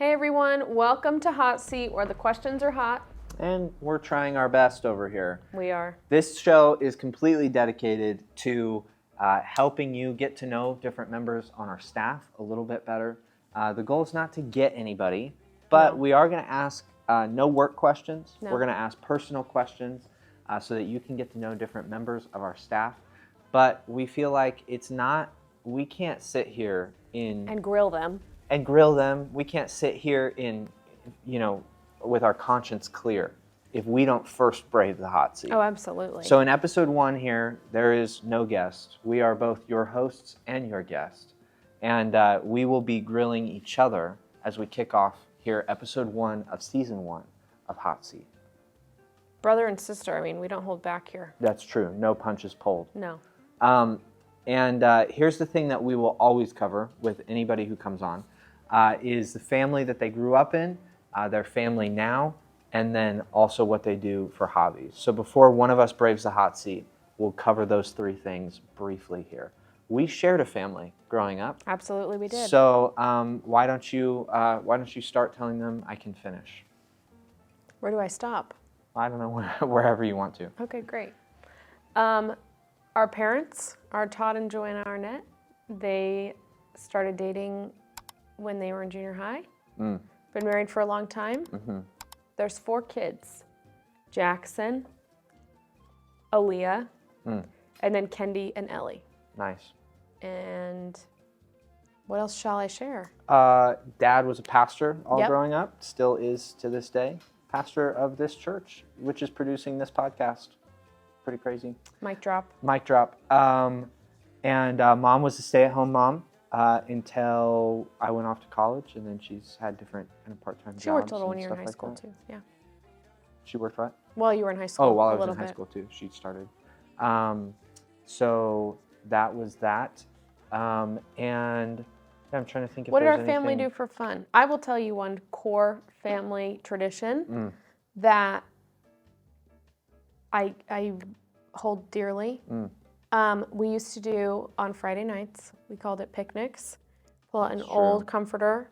Hey everyone, welcome to Hot Seat, where the questions are hot. And we're trying our best over here. We are. This show is completely dedicated to helping you get to know different members on our staff a little bit better. The goal is not to get anybody, but we are going to ask no work questions. No. We're going to ask personal questions so that you can get to know different members of our staff. But we feel like we can't sit here And grill them. and grill them. We can't sit here with our conscience clear if we don't first brave the hot seat. Oh, absolutely. So in episode 1 here, there is no guest. We are both your hosts and your guest. And we will be grilling each other as we kick off here episode 1 of season 1 of Hot Seat. Brother and sister, I mean, we don't hold back here. That's true. No punches pulled. No. And here's the thing that we will always cover with anybody who comes on, is the family that they grew up in, their family now, and then also what they do for hobbies. So before one of us braves the hot seat, we'll cover those 3 things briefly here. We shared a family growing up. Absolutely, we did. So why don't you start telling them? I can finish. Where do I stop? I don't know, wherever you want to. Okay, great. Our parents are Todd and Joanna Arnett. They started dating when they were in junior high. Been married for a long time. Mm-hmm. There's 4 kids. Jackson, Aleah, and then Kendi and Ellie. Nice. And what else shall I share? Dad was a pastor all Yep. growing up, still is to this day. Pastor of this church, which is producing this podcast. Pretty crazy. Mic drop. Mic drop. And mom was a stay-at-home mom until I went off to college, and then she's had different kind of part-time jobs. She worked a little when and you were in stuff high like school that. too. Yeah. She worked what? While you were in high school. Oh, while I a was little in high bit. school too. She started. So that was that. And I'm trying to think if What did there's our family anything- do for fun? I will tell you one core family tradition that I hold dearly. We used to do on Friday nights, we called it picnics. Pull out an old comforter,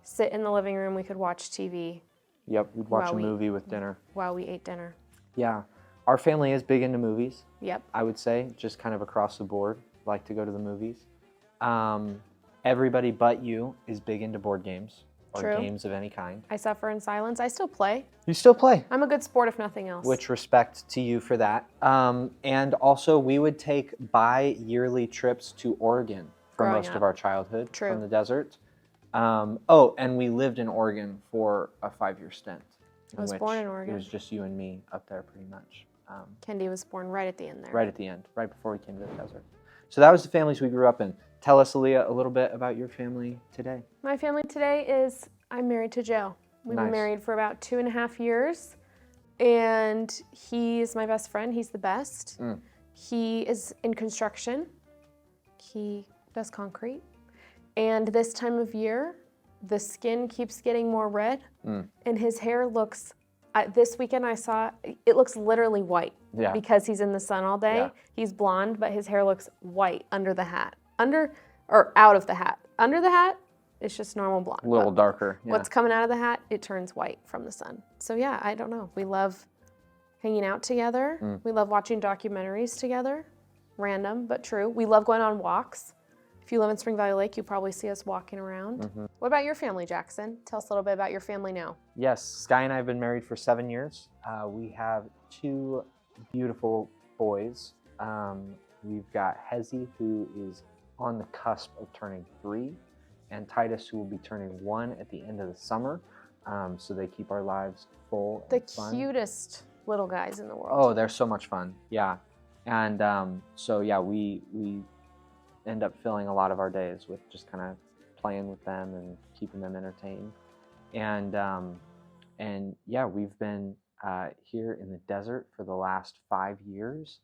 sit in the living room, we could watch TV. Yep, we'd watch While a we- movie with dinner. while we ate dinner. Yeah. Our family is big into movies, Yep. I would say, just kind of across the board, like to go to the movies. Everybody but you is big into board games or True. games of any kind. I suffer in silence. I still play. You still play, I'm a good sport if nothing else. which respect to you for that. And also we would take bi-yearly trips to Oregon for Growing most up. of our childhood True. from the desert. And we lived in Oregon for a 5-year stint. I was born in Oregon. It was just you and me up there pretty much. Kendi was born right at the end there. Right at the end, right before we came to the desert. So that was the families we grew up in. Tell us, Aleah, a little bit about your family today. My family today is, I'm married to Joe. We've been Nice. married for about 2.5 years. And he's my best friend. He's the best. He is in construction. He does concrete. And this time of year, the skin keeps getting more red. And his hair looks, this weekend I saw, it looks literally white. Yeah. Because he's in the sun all day. Yeah. He's blonde, but his hair looks white under the hat. Out of the hat. Under the hat, it's just normal blonde. A little But darker. Yeah. what's coming out of the hat, it turns white from the sun. So yeah, I don't know. We love hanging out together. We love watching documentaries together. Random, but true. We love going on walks. If you live in Spring Valley Lake, you probably see us walking around. What about your family, Jackson? Tell us a little bit about your family now. Yes, Sky and I have been married for 7 years. We have 2 beautiful boys. We've got Hezi, who is on the cusp of turning 3, and Titus, who will be turning 1 at the end of the summer. So they keep our lives full The and fun. cutest little guys in the world. Oh, they're so much fun. Yeah. And so yeah, we end up filling a lot of our days with just kind of playing with them and keeping them entertained. And yeah, we've been here in the desert for the last 5 years,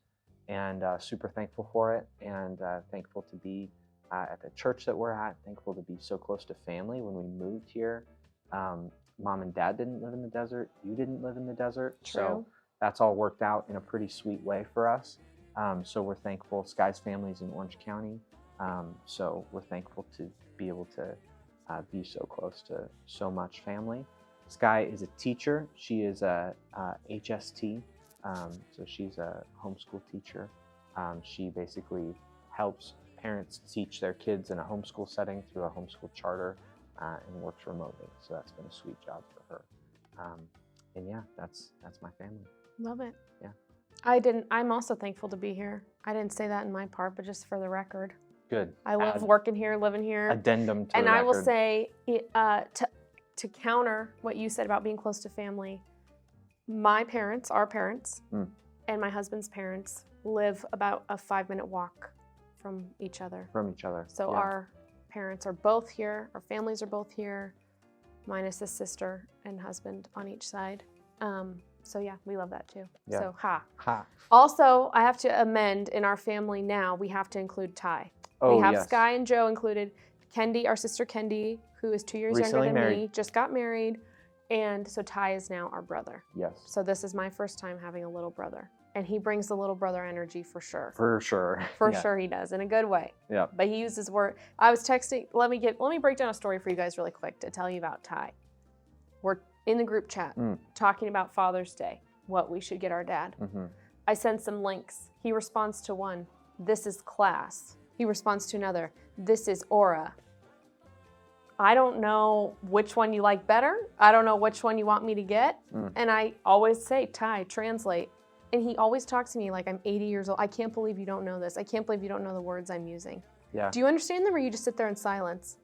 and super thankful for it, and thankful to be at the church that we're at, thankful to be so close to family. When we moved here, mom and dad didn't live in the desert, you didn't live in the desert. True. So that's all worked out in a pretty sweet way for us. So we're thankful. Sky's family's in Orange County. So we're thankful to be able to be so close to so much family. Sky is a teacher. She is a HST, so she's a homeschool teacher. She basically helps parents teach their kids in a homeschool setting through a homeschool charter, and works remotely. So that's been a sweet job for her. And yeah, that's my family. Love it. Yeah. I'm also thankful to be here. I didn't say that in my part, but just for the record. Good. I love working here, living here. Addendum to and the I will record. say, to counter what you said about being close to family, my parents, our parents, and my husband's parents live about a 5-minute walk from each other. So yeah. our parents are both here, our families are both here, minus a sister and husband on each side. So yeah, we love that too. Yeah. So ha. Ha. Also, I have to amend, in our family now, we have to include Ty. Oh, we have yes. Sky and Joe included. Kendi, our sister Kendi, who is 2 years Recently younger than married. me, just got married. And so Ty is now our brother. Yes. So this is my first time having a little brother. And he brings the little brother energy for sure. For sure. For Yeah. sure he does, in a good way. Yeah. But he uses word. I was texting, let me break down a story for you guys really quick to tell you about Ty. We're in the group chat talking about Father's Day, what we should get our dad. Mm-hmm. I send some links. He responds to one, this is class. He responds to another, this is aura. I don't know which one you like better. I don't know which one you want me to get. And I always say, Ty, translate. And he always talks to me like I'm 80 years old. I can't believe you don't know this. I can't believe you don't know the words I'm using. Yeah. Do you understand them, or you just sit there in silence?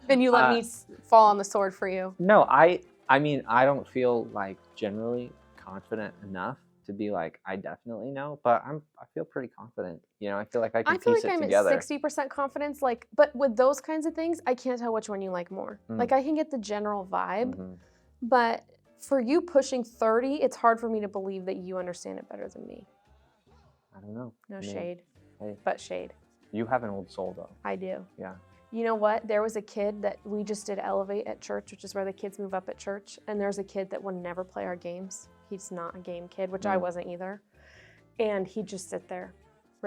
And you let me fall on the sword for you? No, I mean, I don't feel like generally confident enough to be like, I definitely know, but I feel pretty confident. You know, I feel like I can piece it together. I'm at 60% confidence, like, but with those kinds of things, I can't tell which one you like more. Like, I can get the general vibe, but for you pushing 30, it's hard for me to believe that you understand it better than me. I don't know. No I mean, shade, hey, but shade. You have an old soul, though. I do. Yeah. You know what? There was a kid that we just did Elevate at church, which is where the kids move up at church. And there's a kid that would never play our games. He's not a game kid, which I wasn't either. And he'd just sit there.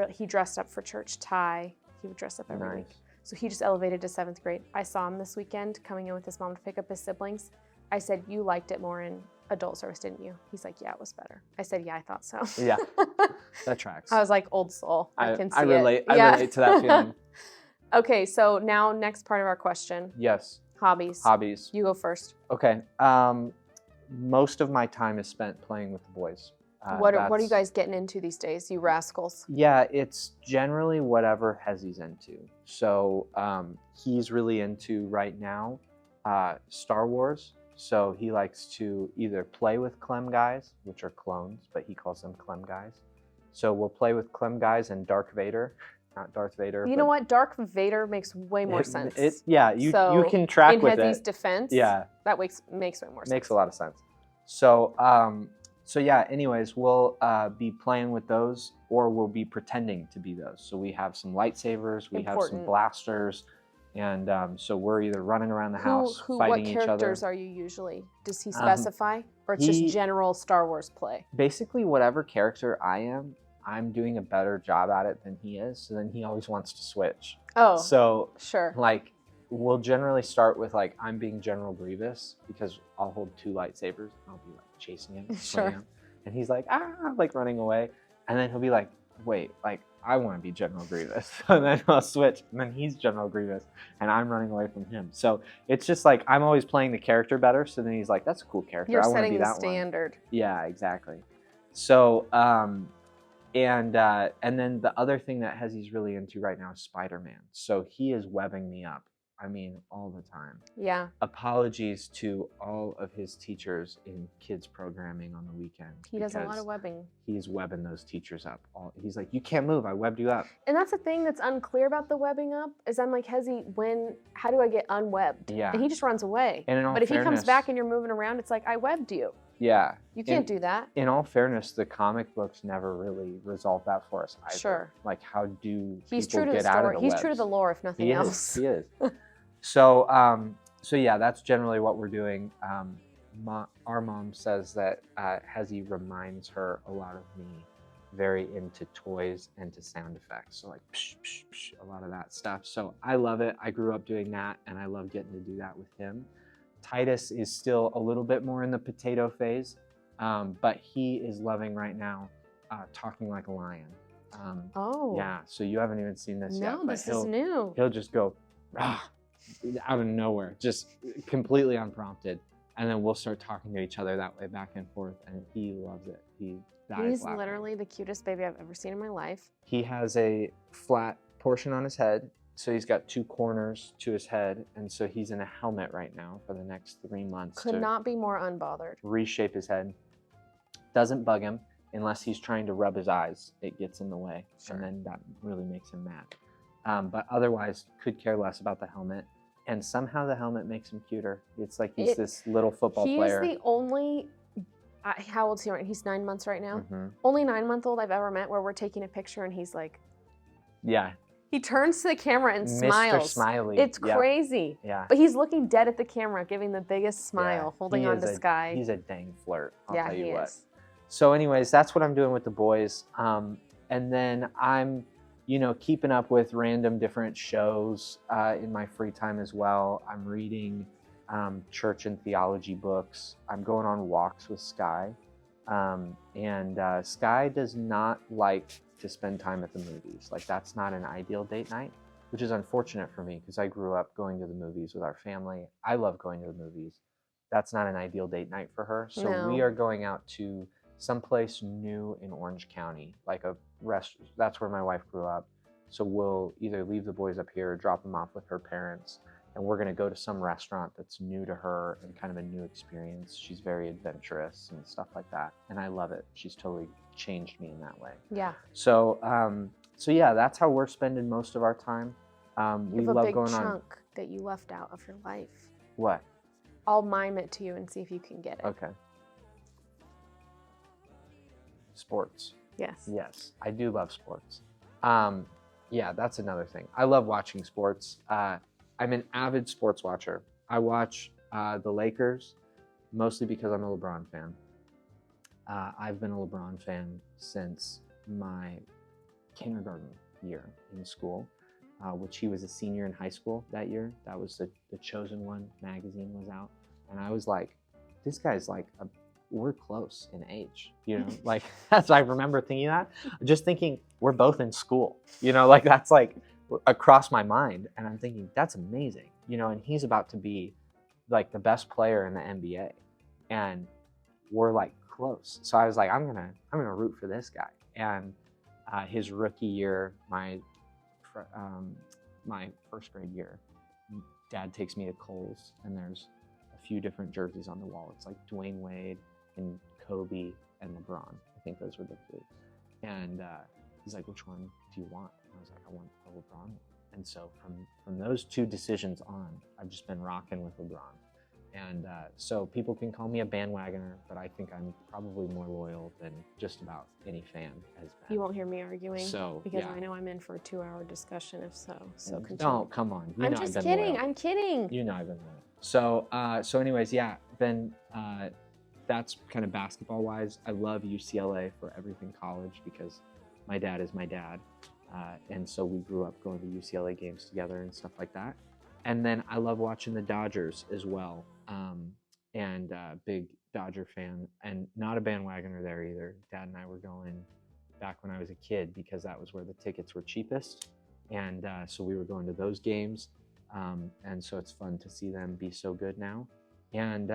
He dressed up for church, tie. He would dress up every week. So he just elevated to 7th grade. I saw him this weekend coming in with his mom to pick up his siblings. I said, you liked it more in adult service, didn't you? He's like, yeah, it was better. I said, yeah, I thought so. Yeah, that tracks. I was like, old soul. I can see relate. it. I relate to that feeling. Okay, so now next part of our question. Yes. Hobbies. Hobbies. You go first. Okay. Most of my time is spent playing with the boys. What are you guys getting into these days, you rascals? Yeah, it's generally whatever Hezzy's into. So he's really into right now Star Wars. So he likes to either play with Clem guys, which are clones, but he calls them Clem guys. So we'll play with Clem guys and Dark Vader. Not Darth Vader. You know what? Dark Vader makes way more sense. You can track with it. In Hezzy's defense, that makes way more sense. Makes a lot of sense. So, so yeah, anyways, we'll be playing with those, or we'll be pretending to be those. So we have some lightsabers, we have some blasters, and so we're either running around the house fighting each other. What characters are you usually? Does he specify? Or it's just general Star Wars play? Basically, whatever character I am, I'm doing a better job at it than he is, so then he always wants to switch. Oh, so sure. Like, we'll generally start with like, I'm being General Grievous, because I'll hold 2 lightsabers, and I'll be like chasing him, him, and he's like, like running away, and then he'll be like, wait, like, I want to be General Grievous, and then I'll switch, and then he's General Grievous, and I'm running away from him. So it's just like, I'm always playing the character better, so then he's like, that's a cool character, You're I want to setting be the that standard. one. Yeah, exactly. So, and then the other thing that Hezzy's really into right now is Spider-Man. So he is webbing me up. I mean, all the time. Yeah. Apologies to all of his teachers in kids programming on the weekend. He does a lot of webbing. He's webbing those teachers up. He's like, you can't move. I webbed you up. And that's the thing that's unclear about the webbing up, is I'm like, Hezzy, how do I get unwebbed? Yeah. And he just runs away. And but if he comes back and you're moving around, it's like, I webbed you. Yeah. You can't do that. In all fairness, the comic books never really resolve that for us either. Sure. Like, how do He's people true to get the out of story. the He's webs? true to the lore, if nothing else. He is. So, so yeah, that's generally what we're doing. Our mom says that Hezzy reminds her a lot of me. very into toys and to sound effects. So like psh, psh, psh, a lot of that stuff. So I love it. I grew up doing that, and I love getting to do that with him. Titus is still a little bit more in the potato phase, but he is loving right now talking like a lion. Oh. Yeah, so you haven't even seen this yet. No, this is new. He'll just go out of nowhere, just completely unprompted. And then we'll start talking to each other that way, back and forth, and he loves it. He's literally the cutest baby I've ever seen in my life. He has a flat portion on his head, so he's got 2 corners to his head, and so he's in a helmet right now for the next 3 months. Could not be more unbothered. Reshape his head. Doesn't bug him unless he's trying to rub his eyes. It gets in the way, and then that really makes him mad. But otherwise, could care less about the helmet. And somehow the helmet makes him cuter. It's like he's this little football player. He's the only, how old's he right? He's 9 months right now. Only 9-month-old I've ever met where we're taking a picture and he's like, yeah. He turns to the camera and smiles. Mr. Smiley. It's crazy. Yeah. But he's looking dead at the camera, giving the biggest smile, holding on to Sky. He's a dang flirt, I'll tell you he what. is. So anyways, that's what I'm doing with the boys. And then I'm, keeping up with random different shows in my free time as well. I'm reading church and theology books. I'm going on walks with Sky. Sky does not like to spend time at the movies. Like, that's not an ideal date night, which is unfortunate for me because I grew up going to the movies with our family. I love going to the movies. That's not an ideal date night for her. So we are going out to someplace new in Orange County, like a restaurant. That's where my wife grew up. So we'll either leave the boys up here or drop them off with her parents. And we're going to go to some restaurant that's new to her and kind of a new experience. She's very adventurous and stuff like that. And I love it. She's totally changed me in that way. Yeah. So, yeah, that's how we're spending most of our time. We have a love big going on. chunk that you left out of your life. What? I'll mime it to you and see if you can get it. Okay. Sports. Yes. Yes, I do love sports. Yeah, that's another thing. I love watching sports. I'm an avid sports watcher. I watch the Lakers mostly because I'm a LeBron fan. I've been a LeBron fan since my kindergarten year in school, which he was a senior in high school that year. That was the Chosen One magazine was out. And I was like, this guy's like, we're close in age, like that's, I remember thinking that, just thinking we're both in school, like that's like across my mind. And I'm thinking, that's amazing, and he's about to be like the best player in the NBA. And we're like close. So I was like, I'm gonna root for this guy. And his rookie year, my first grade year, Dad takes me to Kohl's and there's a few different jerseys on the wall. It's like Dwayne Wade and Kobe and LeBron. I think those were the 3. And he's like, which one do you want? And I was like, I want a LeBron one. And so from those 2 decisions on, I've just been rocking with LeBron. And so people can call me a bandwagoner, but I think I'm probably more loyal than just about any fan has been. You won't hear me arguing, because yeah. I know I'm in for a 2-hour discussion if so. So continue. Don't, come on. I'm just kidding. I'm kidding. I've been loyal. So anyways, yeah, then that's kind of basketball wise. I love UCLA for everything college because my dad is my dad. And so we grew up going to UCLA games together and stuff like that. And then I love watching the Dodgers as well. Big Dodger fan, and not a bandwagoner there either. Dad and I were going back when I was a kid because that was where the tickets were cheapest. And so we were going to those games. And so it's fun to see them be so good now. And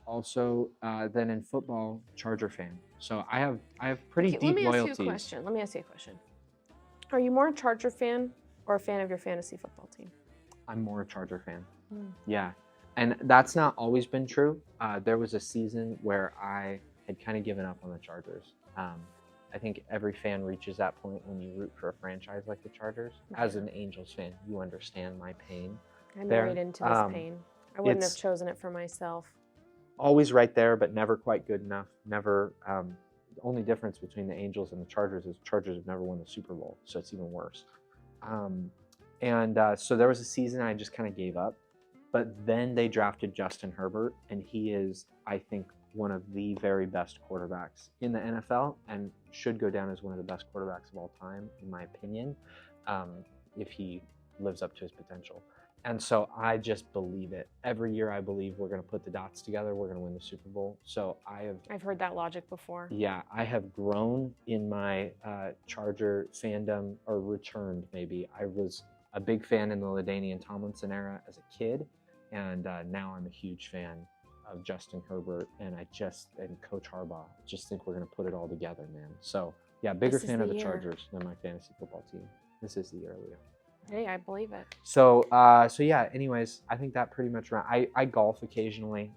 also then in football, Charger fan. So I have pretty deep loyalties. Let me ask you a question. Are you more a Charger fan or a fan of your fantasy football team? I'm more a Charger fan. Yeah. And that's not always been true. There was a season where I had kind of given up on the Chargers. I think every fan reaches that point when you root for a franchise like the Chargers. As an Angels fan, you understand my pain. I'm married into this pain. I wouldn't have chosen it for myself. Always right there, but never quite good enough. Never. The only difference between the Angels and the Chargers is the Chargers have never won the Super Bowl, so it's even worse. So there was a season I just kind of gave up. But then they drafted Justin Herbert, and he is, I think, one of the very best quarterbacks in the NFL and should go down as one of the best quarterbacks of all time, in my opinion, if he lives up to his potential. And so I just believe it. Every year I believe we're going to put the dots together. We're going to win the Super Bowl. So I've heard that logic before. Yeah, I have grown in my Charger fandom, or returned maybe. I was a big fan in the LaDainian Tomlinson era as a kid, and now I'm a huge fan of Justin Herbert and Coach Harbaugh. I just think we're going to put it all together, man. So yeah, bigger fan of the Chargers than my fantasy football team. This is the year, Aleah. Hey, I believe it. So yeah, anyways, I think that pretty much, I golf occasionally,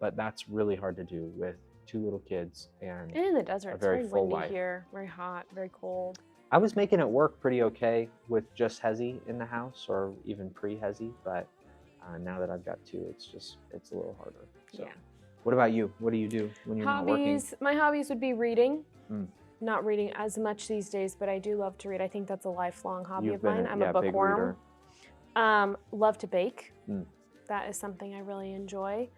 but that's really hard to do with 2 little kids and in the desert. A very it's full very windy life. here, very hot, very cold. I was making it work pretty okay with just Hezzy in the house, or even pre-Hezzy, but now that I've got 2, it's a little harder. So. Yeah. What about you? What do you do when you're not working? My hobbies would be reading. Not reading as much these days, but I do love to read. I think that's a lifelong hobby of mine. I'm a bookworm. Love to bake. That is something I really enjoy.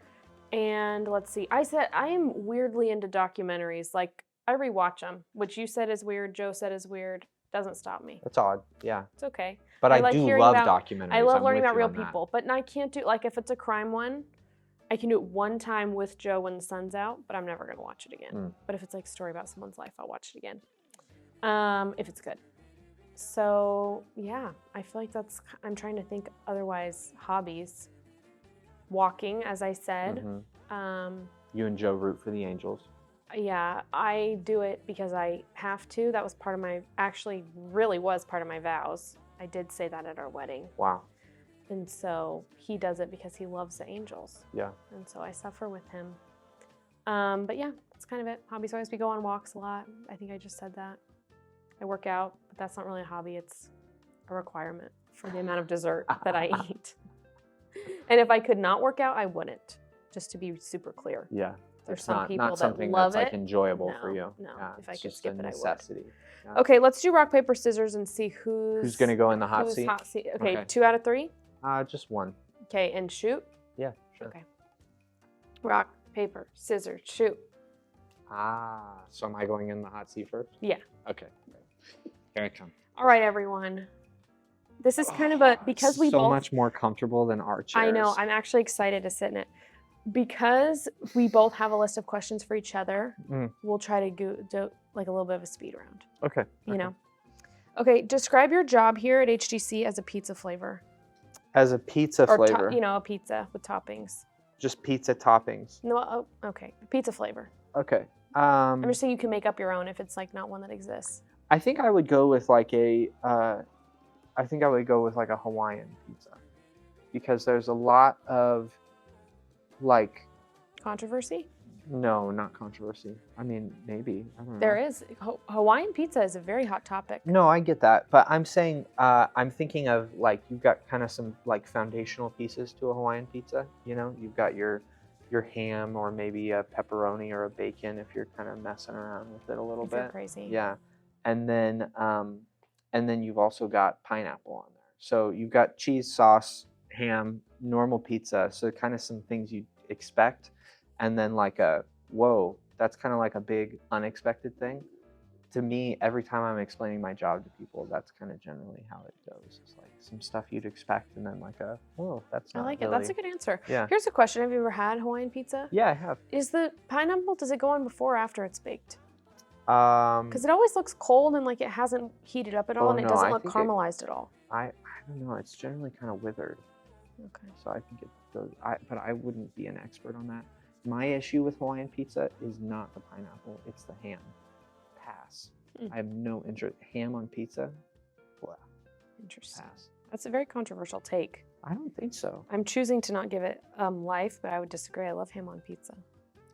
And let's see, I am weirdly into documentaries. Like, I rewatch them, which you said is weird, Joe said is weird. Doesn't stop me. That's odd, yeah. It's okay. But I do love documentaries. I love learning about real people, but I can't do, like, if it's a crime one, I can do it one time with Joe when the sun's out, but I'm never going to watch it again. But if it's like a story about someone's life, I'll watch it again. If it's good. So yeah, I feel like I'm trying to think otherwise. Hobbies. Walking, as I said. You and Joe root for the Angels. Yeah, I do it because I have to. That was really was part of my vows. I did say that at our wedding. Wow. And so he does it because he loves the Angels. Yeah. And so I suffer with him. But yeah, that's kind of it. Hobbies wise, we go on walks a lot. I think I just said that. I work out, but that's not really a hobby. It's a requirement for the amount of dessert that I eat. And if I could not work out, I wouldn't. Just to be super clear. Yeah. There's some people not something that love that's like enjoyable for you. No, yeah, if I could just skip a it, necessity. I would. Okay, let's do rock, paper, scissors and see who's going to go in the hot seat. Okay, 2 out of 3? Just 1. Okay, and shoot? Yeah, sure. Okay. Rock, paper, scissors, shoot. So am I going in the hot seat first? Yeah. Okay. Here I come. All right, everyone. This is kind of because we both... so much more comfortable than our chairs. I know. I'm actually excited to sit in it. Because we both have a list of questions for each other, we'll try to do like a little bit of a speed round. Okay. You know? Okay, describe your job here at HDC as a pizza flavor. As a pizza flavor? A pizza with toppings. Just pizza toppings? No, okay. Pizza flavor. Okay. I'm just saying you can make up your own if it's like not one that exists. I think I would go with like a Hawaiian pizza. Because there's a lot of like controversy? No, not controversy. I mean, maybe. I don't know. There is. Hawaiian pizza is a very hot topic. No, I get that. But I'm saying, I'm thinking of like, you've got kind of some like foundational pieces to a Hawaiian pizza. You know, you've got your ham or maybe a pepperoni or a bacon if you're kind of messing around with it a little bit. Crazy. Yeah. And then you've also got pineapple on there. So you've got cheese, sauce, ham, normal pizza, so kind of some things you'd expect, and then like that's kind of like a big unexpected thing. To me, every time I'm explaining my job to people, that's kind of generally how it goes. It's like some stuff you'd expect, and then like that's not. I like really... it. That's a good answer. Yeah. Here's a question: have you ever had Hawaiian pizza? Yeah, I have. Is the pineapple? Does it go on before or after it's baked? Because it always looks cold and like it hasn't heated up at all, and it doesn't look caramelized at all. I don't know. It's generally kind of withered. Okay. So I think it goes, but I wouldn't be an expert on that. My issue with Hawaiian pizza is not the pineapple, it's the ham. Pass. I have no interest. Ham on pizza? Blah. Interesting. Pass. That's a very controversial take. I don't think so. I'm choosing to not give it life, but I would disagree. I love ham on pizza.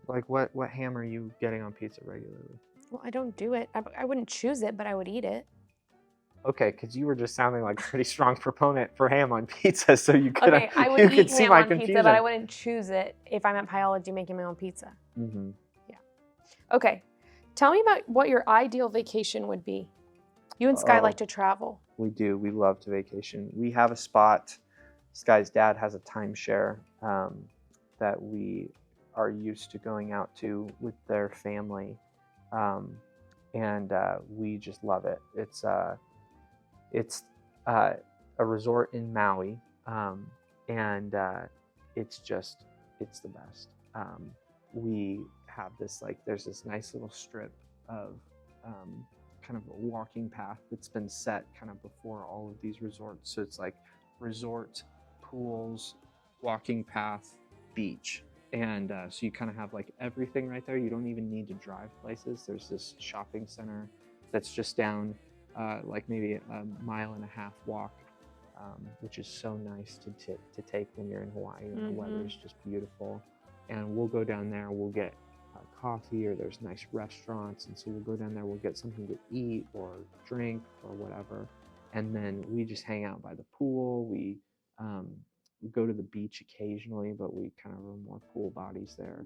Like what ham are you getting on pizza regularly? Well, I don't do it. I wouldn't choose it, but I would eat it. Okay, because you were just sounding like a pretty strong proponent for ham on pizza, so you could I would eat ham on pizza, but I wouldn't choose it if I'm at biology making my own pizza. Mm-hmm. Yeah. Okay, tell me about what your ideal vacation would be. You and Sky like to travel. We do. We love to vacation. We have a spot. Sky's dad has a timeshare that we are used to going out to with their family, and we just love it. It's a resort in Maui, and it's the best. We have this there's this nice little strip of kind of a walking path that's been set kind of before all of these resorts. So it's like resort, pools, walking path, beach. And so you kind of have like everything right there. You don't even need to drive places. There's this shopping center that's just down like maybe a 1.5 mile walk, which is so nice to take when you're in Hawaii and the weather is just beautiful. And we'll go down there, we'll get coffee, or there's nice restaurants, and so we'll go down there, we'll get something to eat or drink or whatever, and then we just hang out by the pool. We go to the beach occasionally, but we kind of are more pool bodies there.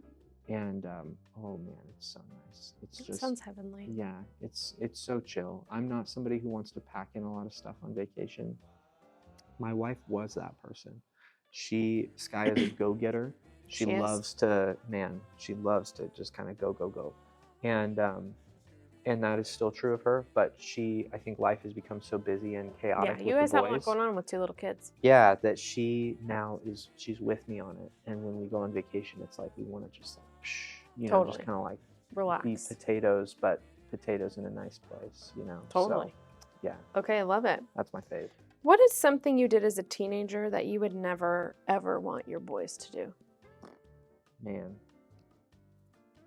And oh man, it's so nice. It sounds heavenly. Yeah, it's so chill. I'm not somebody who wants to pack in a lot of stuff on vacation. My wife was that person. Sky is a go-getter. She loves to just kind of go. And that is still true of her, but I think life has become so busy and chaotic. Yeah, you guys have a lot going on with 2 little kids. Yeah, that she's with me on it. And when we go on vacation, it's like we want to just totally. Just kind of like relax. Eat potatoes, but potatoes in a nice place, Totally. So, yeah. Okay, I love it. That's my fave. What is something you did as a teenager that you would never, ever want your boys to do? Man,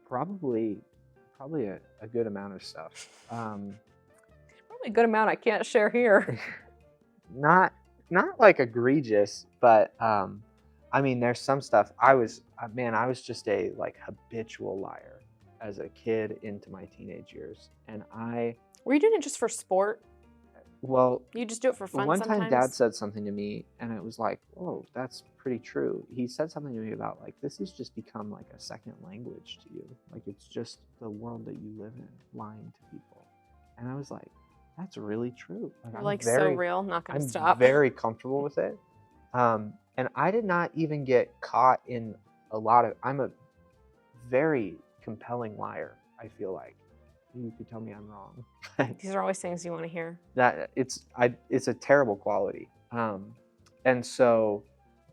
probably a good amount of stuff. Probably a good amount I can't share here. Not like egregious, but I mean, there's some stuff. I was just a habitual liar as a kid into my teenage years, and Were you doing it just for sport? Well, you just do it for fun. One sometimes? time, Dad said something to me, and it was like, "Oh, that's pretty true." He said something to me about this has just become like a second language to you. Like it's just the world that you live in, lying to people. And I was like, "That's really true." You're so real, not gonna stop. I'm very comfortable with it. And I did not even get caught in a lot of. I'm a very compelling liar. I feel like. You could tell me I'm wrong. These are always things you want to hear. That it's a terrible quality. And so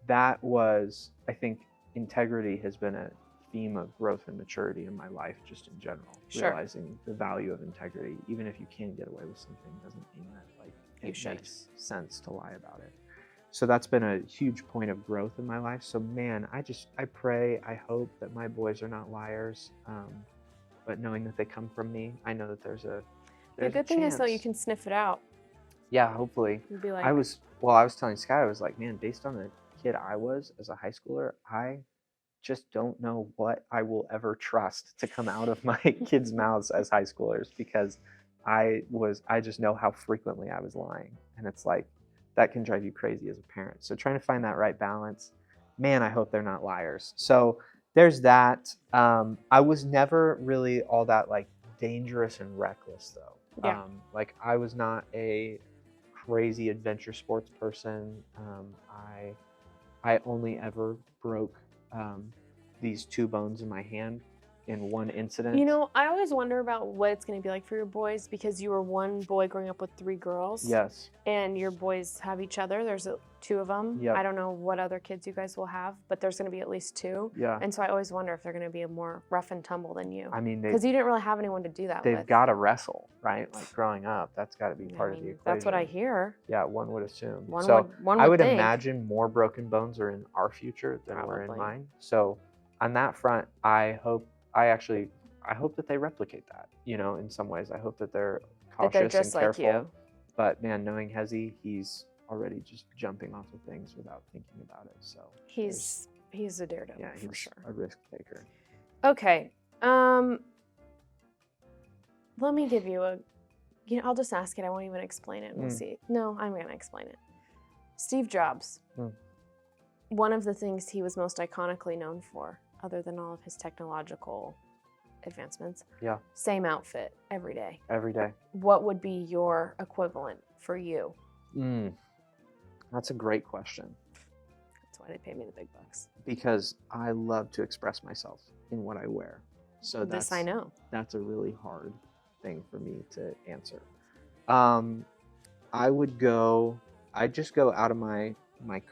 that was, I think, integrity has been a theme of growth and maturity in my life, just in general. Sure. Realizing the value of integrity, even if you can get away with something, doesn't mean that it makes sense to lie about it. So that's been a huge point of growth in my life. So man, I pray, I hope that my boys are not liars. But knowing that they come from me, I know that there's a good thing is though you can sniff it out. Yeah, hopefully. You'd be like, I was telling Sky, I was like, man, based on the kid I was as a high schooler, I just don't know what I will ever trust to come out of my kids' mouths as high schoolers, because I just know how frequently I was lying. And it's like, that can drive you crazy as a parent. So trying to find that right balance, man, I hope they're not liars. So there's that. I was never really all that dangerous and reckless though. Yeah. I was not a crazy adventure sports person. I only ever broke these 2 bones in my hand in one incident. I always wonder about what it's going to be like for your boys, because you were one boy growing up with 3 girls. Yes. And your boys have each other. There's 2 of them. Yep. I don't know what other kids you guys will have, but there's going to be at least 2. Yeah. And so I always wonder if they're going to be a more rough and tumble than you. I mean, because you didn't really have anyone to do that with. They've got to wrestle, right? Growing up, that's got to be part of the equation. That's what I hear. Yeah, one would assume. One I would think. imagine more broken bones are in our future than were in mine. So on that front, I hope that they replicate that, in some ways. I hope that they're cautious and careful. Like you. But man, knowing Hezi, he's already just jumping off of things without thinking about it. So he's a daredevil. Yeah, he's for sure. a risk taker. Okay. Let me give you I'll just ask it. I won't even explain it. We'll see. No, I'm going to explain it. Steve Jobs. One of the things he was most iconically known for, other than all of his technological advancements. Yeah. Same outfit every day. Every day. What would be your equivalent for you? That's a great question. That's why they pay me the big bucks. Because I love to express myself in what I wear. So This I know. That's a really hard thing for me to answer. I'd just go out of my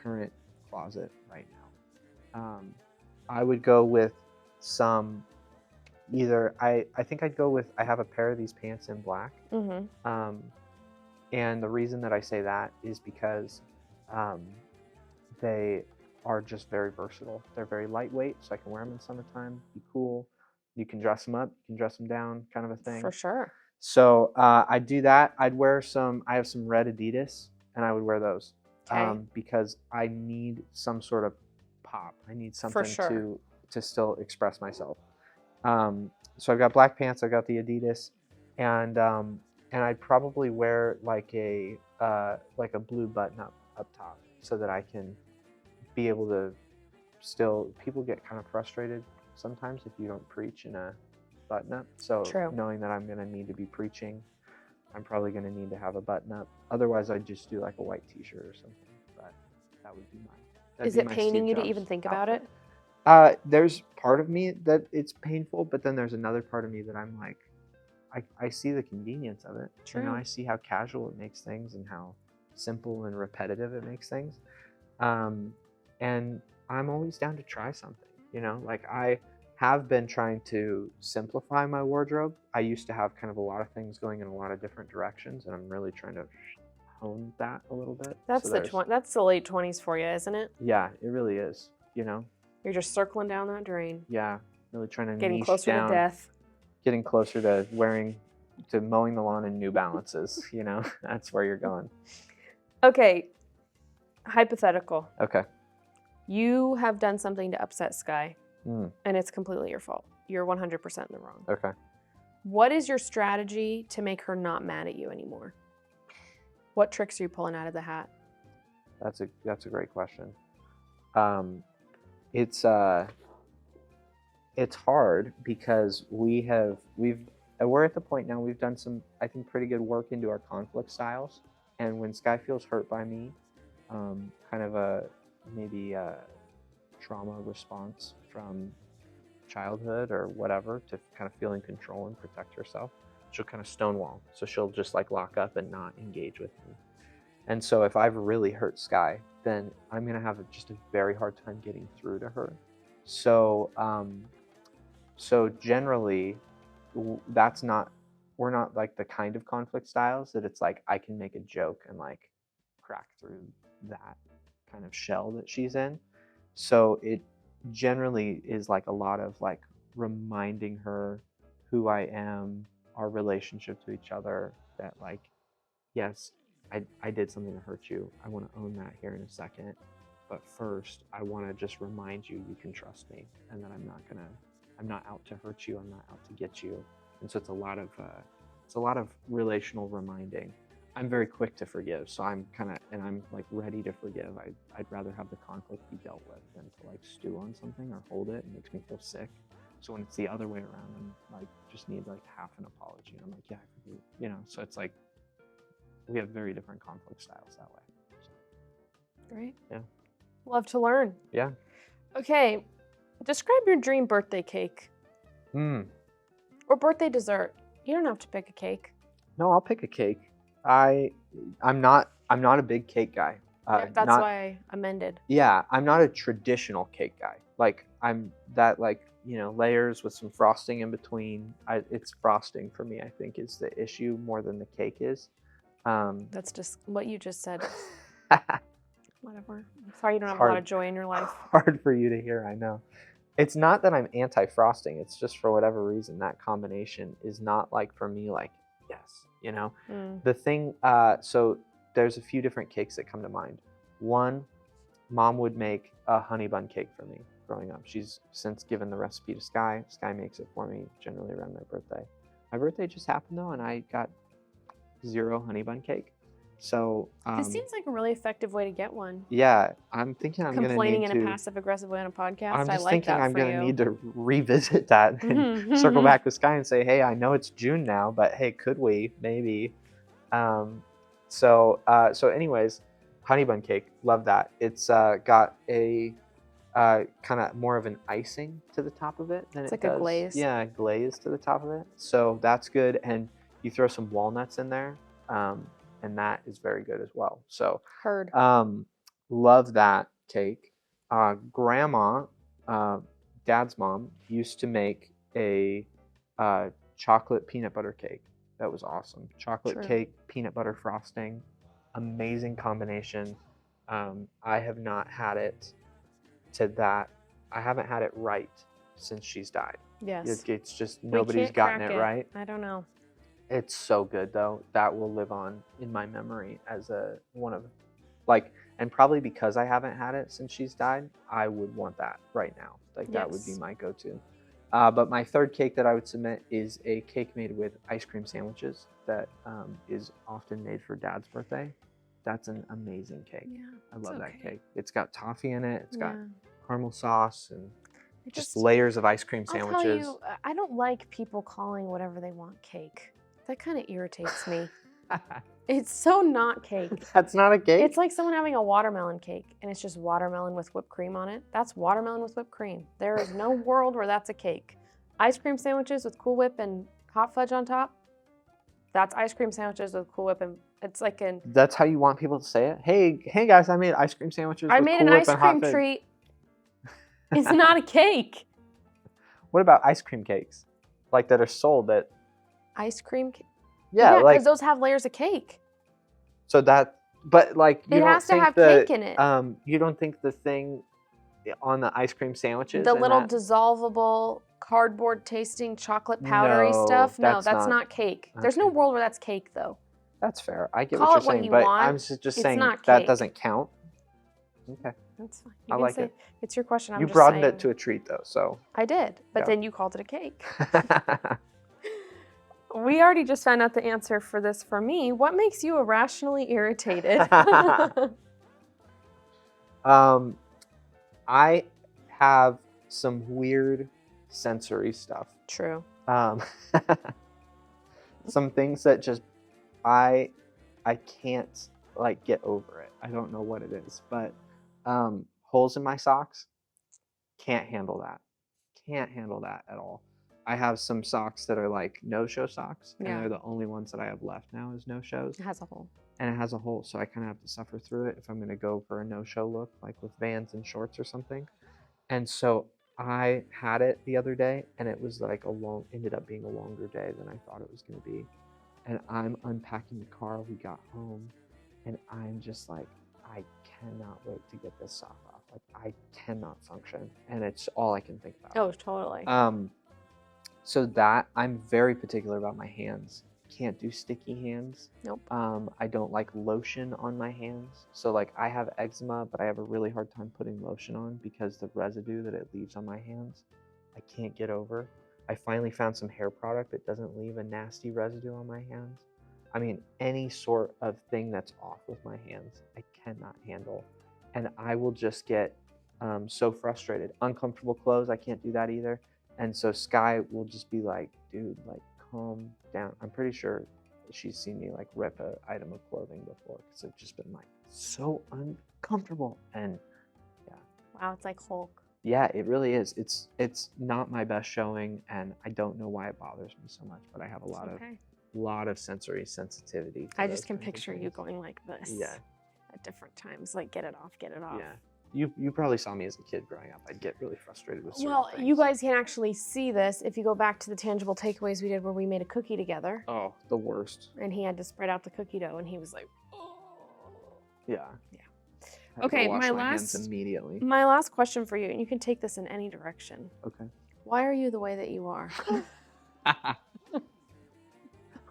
current closet right now. I would go with some, I think I'd go with, I have a pair of these pants in black. Mm-hmm. And the reason that I say that is because they are just very versatile. They're very lightweight, so I can wear them in summertime, be cool. You can dress them up, you can dress them down, kind of a thing. For sure. So I'd do that. I'd wear I have some red Adidas, and I would wear those. Okay. Because I need some sort of pop. I need something For sure. to still express myself. So I've got black pants, I've got the Adidas, and I'd probably wear like a blue button up top, so that I can be able to still. People get kind of frustrated sometimes if you don't preach in a button up. So True. Knowing that I'm gonna need to be preaching, I'm probably gonna need to have a button up. Otherwise, I'd just do like a white T-shirt or something. But that would be mine. Is it paining you to even think about it? There's part of me that it's painful, but then there's another part of me that I'm like, I see the convenience of it. True. You know, I see how casual it makes things and how simple and repetitive it makes things. And I'm always down to try something, you know, like I have been trying to simplify my wardrobe. I used to have kind of a lot of things going in a lot of different directions, and I'm really trying to hone that a little bit. That's that's the late 20s for you, isn't it? Yeah, it really is, you know. You're just circling down that drain. Yeah, really trying to getting niche closer down, to death. Getting closer to mowing the lawn in New Balances, you know. That's where you're going. Okay, hypothetical. Okay. You have done something to upset Sky, and it's completely your fault. You're 100% in the wrong. Okay. What is your strategy to make her not mad at you anymore? What tricks are you pulling out of the hat? That's a great question. It's hard because we're at the point now, we've done some, I think, pretty good work into our conflict styles. And when Sky feels hurt by me, kind of maybe a trauma response from childhood or whatever, to kind of feel in control and protect herself, she'll kind of stonewall. So she'll just like lock up and not engage with me. And so if I've really hurt Sky, then I'm gonna have just a very hard time getting through to her. So generally, we're not like the kind of conflict styles that it's like I can make a joke and like crack through that kind of shell that she's in. So it generally is like a lot of like reminding her who I am, our relationship to each other, that like, yes, I did something to hurt you. I want to own that here in a second. But first, I want to just remind you can trust me, and that I'm not out to hurt you. I'm not out to get you. And so it's a lot of relational reminding. I'm very quick to forgive, so I'm like ready to forgive. I'd rather have the conflict be dealt with than to like stew on something or hold it. It makes me feel sick. So when it's the other way around, I'm like just need like half an apology. And I'm like, yeah, I forgive, you know. So it's like we have very different conflict styles that way. So, Great. yeah. Love to learn. Yeah. Okay, describe your dream birthday cake. Or birthday dessert. You don't have to pick a cake. No, I'll pick a cake. I'm not a big cake guy. That's why I amended. Yeah, I'm not a traditional cake guy. Like I'm that like, you know, layers with some frosting in between. It's frosting for me, I think, is the issue more than the cake is. That's just what you just said. Whatever. I'm sorry you don't have a lot of joy in your life. Hard for you to hear, I know. It's not that I'm anti-frosting. It's just for whatever reason, that combination is not like for me, like, yes, you know? The thing, so there's a few different cakes that come to mind. One, Mom would make a honey bun cake for me growing up. She's since given the recipe to Sky. Sky makes it for me generally around my birthday. My birthday just happened though, and I got 0 honey bun cake. So this seems like a really effective way to get one. Yeah, I'm thinking I'm complaining in a passive-aggressive way on a podcast. I'm just I like thinking that I'm for going to you. need to revisit that and circle back with Sky and say, hey, I know it's June now, but hey, could we maybe? So anyways, honey bun cake. Love that. It's got a kind of more of an icing to the top of it than It's it like a does. glaze. Yeah, glaze to the top of it. So that's good. And you throw some walnuts in there, and that is very good as well. So Heard. love that cake. Grandma, Dad's mom, used to make a chocolate peanut butter cake. That was awesome. Chocolate True. cake, peanut butter frosting, amazing combination. I have not had it to that. I haven't had it right since she's died. Yes. It's just We nobody's can't gotten crack it right. I don't know. It's so good though. That will live on in my memory as one of, like, and probably because I haven't had it since she's died, I would want that right now. Like that would be Yes. my go-to. But my third cake that I would submit is a cake made with ice cream sandwiches that is often made for Dad's birthday. That's an amazing cake. Yeah, I love that okay. cake. It's got toffee in it. It's got Yeah. caramel sauce and It just layers of ice cream I'll sandwiches. tell you, I don't like people calling whatever they want cake. That kind of irritates me. It's so not cake. That's not a cake? It's like someone having a watermelon cake and it's just watermelon with whipped cream on it. That's watermelon with whipped cream. There is no world where that's a cake. Ice cream sandwiches with Cool Whip and hot fudge on top. That's ice cream sandwiches with Cool Whip, and it's like an. That's how you want people to say it? Hey guys, I made ice cream sandwiches I with made Cool an Whip ice and hot cream fudge. treat. It's not a cake. What about ice cream cakes? Like that are sold at... Ice cream cake? Yeah, like... because those have layers of cake. So that... But like, you It don't has to think have the, cake in it. you don't think the thing on the ice cream sandwiches... The and little that... dissolvable, cardboard tasting, chocolate powdery No, stuff? No, that's that's not- not cake. There's no okay. world where that's cake, though. That's fair. I get Call what it you're what saying, you but want. I'm just It's saying not that cake. doesn't count. Okay. That's fine. I like it. It's your question. I'm You just broadened saying. it to a treat, though, so... I did, but Yeah. then you called it a cake. We already just found out the answer for this for me. What makes you irrationally irritated? I have some weird sensory stuff. True. Some things that just I can't like get over it. I don't know what it is, but holes in my socks, can't handle that. Can't handle that at all. I have some socks that are like no-show socks, and Yeah. they're the only ones that I have left now is no-shows. It has a hole. And it has a hole, so I kind of have to suffer through it if I'm going to go for a no-show look, like with Vans and shorts or something. And so I had it the other day, and it was like ended up being a longer day than I thought it was going to be. And I'm unpacking the car, we got home, and I'm just like, I cannot wait to get this sock off. Like, I cannot function, and it's all I can think about. Oh, totally. So that, I'm very particular about my hands. Can't do sticky hands. Nope. I don't like lotion on my hands. So like I have eczema, but I have a really hard time putting lotion on because the residue that it leaves on my hands, I can't get over. I finally found some hair product that doesn't leave a nasty residue on my hands. I mean, any sort of thing that's off with my hands, I cannot handle. And I will just get so frustrated. Uncomfortable clothes, I can't do that either. And so Sky will just be like, dude, like, calm down. I'm pretty sure she's seen me like rip an item of clothing before because I've just been like so uncomfortable. And yeah. Wow, it's like Hulk. Yeah, it really is. It's not my best showing, and I don't know why it bothers me so much, but I have a lot of sensory sensitivity. I just can picture you going like this. Yeah. At different times, like get it off, get it off. Yeah. You probably saw me as a kid growing up. I'd get really frustrated with certain things. You guys can actually see this if you go back to the tangible takeaways we did where we made a cookie together. Oh, the worst. And he had to spread out the cookie dough, and he was like, oh. Yeah. Yeah. I had to Okay, wash my hands last immediately. My last question for you, and you can take this in any direction. Okay. Why are you the way that you are?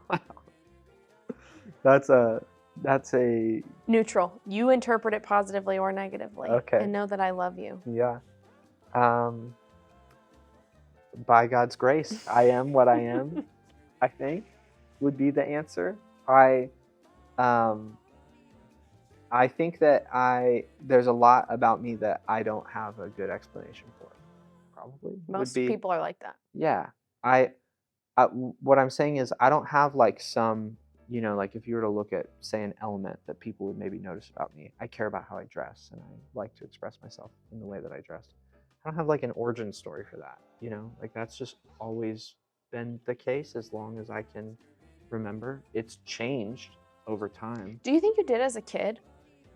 Wow. That's a Neutral. You interpret it positively or negatively. Okay. And know that I love you. yeah. By God's grace, I am what I am. I think would be the answer. I think that there's a lot about me that I don't have a good explanation for. Probably Most would be, people are like that. Yeah. What I'm saying is I don't have like some, you know, like if you were to look at, say, an element that people would maybe notice about me, I care about how I dress, and I like to express myself in the way that I dress. I don't have like an origin story for that, you know, like that's just always been the case as long as I can remember. It's changed over time. Do you think you did as a kid?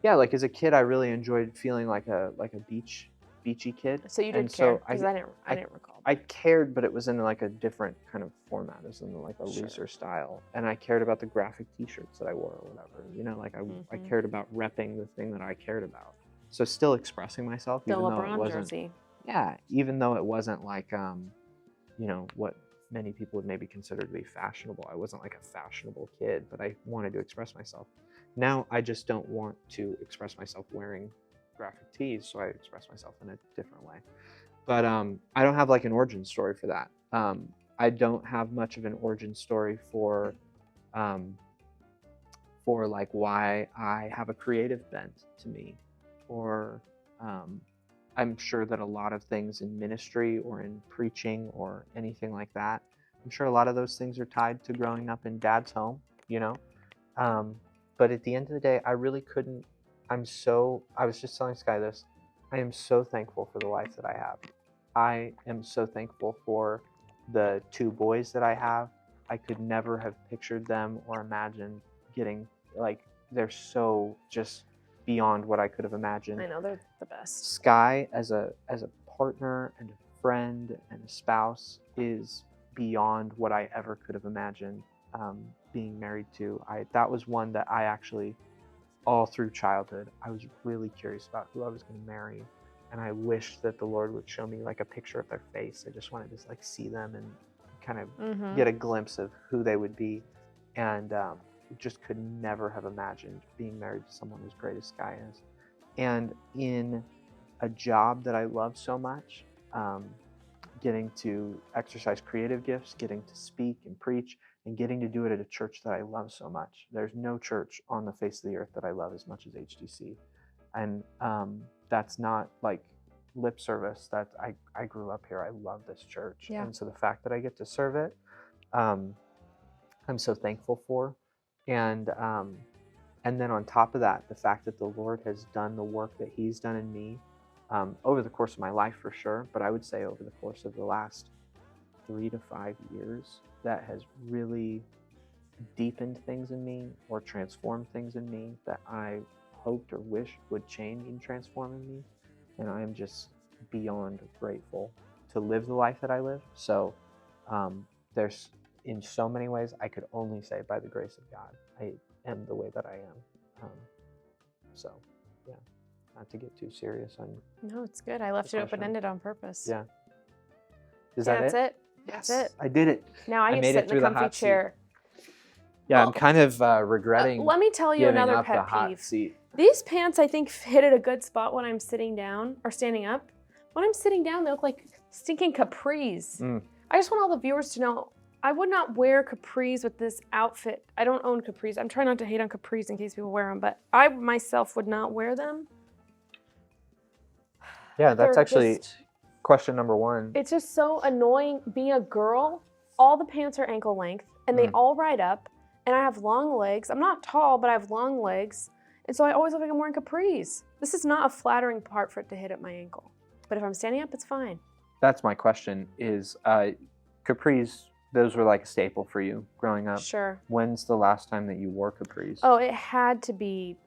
Yeah, like as a kid, I really enjoyed feeling like a beachy kid. So you did And care, so because I didn't recall. I cared, but it was in like a different kind of format, as in like a Sure. looser style. And I cared about the graphic T-shirts that I wore or whatever. You know, like I cared about repping the thing that I cared about. So still expressing myself, The even though it LeBron wasn't. jersey. Yeah, even though it wasn't like, you know, what many people would maybe consider to be fashionable. I wasn't like a fashionable kid, but I wanted to express myself. Now I just don't want to express myself wearing graphic tees, so I express myself in a different way. But I don't have like an origin story for that. I don't have much of an origin story for like why I have a creative bent to me, or I'm sure that a lot of things in ministry or in preaching or anything like that, I'm sure a lot of those things are tied to growing up in Dad's home, you know? But at the end of the day, I really couldn't, I was just telling Sky this, I am so thankful for the life that I have. I am so thankful for the 2 boys that I have. I could never have pictured them or imagined getting, like, they're so just beyond what I could have imagined. I know, they're the best. Sky, as a partner and a friend and a spouse, is beyond what I ever could have imagined being married to. That was one that I actually, all through childhood, I was really curious about who I was going to marry, and I wished that the Lord would show me like a picture of their face. I just wanted to like see them and kind of get a glimpse of who they would be, and just could never have imagined being married to someone as great as Sky is. And in a job that I love so much, getting to exercise creative gifts, getting to speak and preach, and getting to do it at a church that I love so much. There's no church on the face of the earth that I love as much as HDC. And that's not like lip service. That I grew up here. I love this church. Yeah. And so the fact that I get to serve it, I'm so thankful for. And then on top of that, the fact that the Lord has done the work that He's done in me over the course of my life for sure, but I would say over the course of the last 3 to 5 years, that has really deepened things in me or transformed things in me that I hoped or wished would change and transform in me. And I am just beyond grateful to live the life that I live. So there's, in so many ways, I could only say by the grace of God, I am the way that I am. So, yeah, not to get too serious on. No, it's good. I left it open-ended on purpose. Yeah. Is that That's it? Yes, That's it. I did it. Now I get to made sit it in through the the comfy hot seat. chair. Yeah, Well, I'm kind of regretting let me tell you giving another up the pet hot peeve. seat. These pants, I think, fit at a good spot when I'm sitting down or standing up. When I'm sitting down, they look like stinking capris. I just want all the viewers to know I would not wear capris with this outfit. I don't own capris. I'm trying not to hate on capris in case people wear them, but I myself would not wear them. Yeah, that's They're actually just- question number 1. It's just so annoying being a girl. All the pants are ankle length and they all ride up, and I have long legs. I'm not tall, but I have long legs. And so I always look like I'm wearing capris. This is not a flattering part for it to hit at my ankle. But if I'm standing up, it's fine. That's my question is, capris, those were like a staple for you growing up. Sure. When's the last time that you wore capris? Oh, it had to be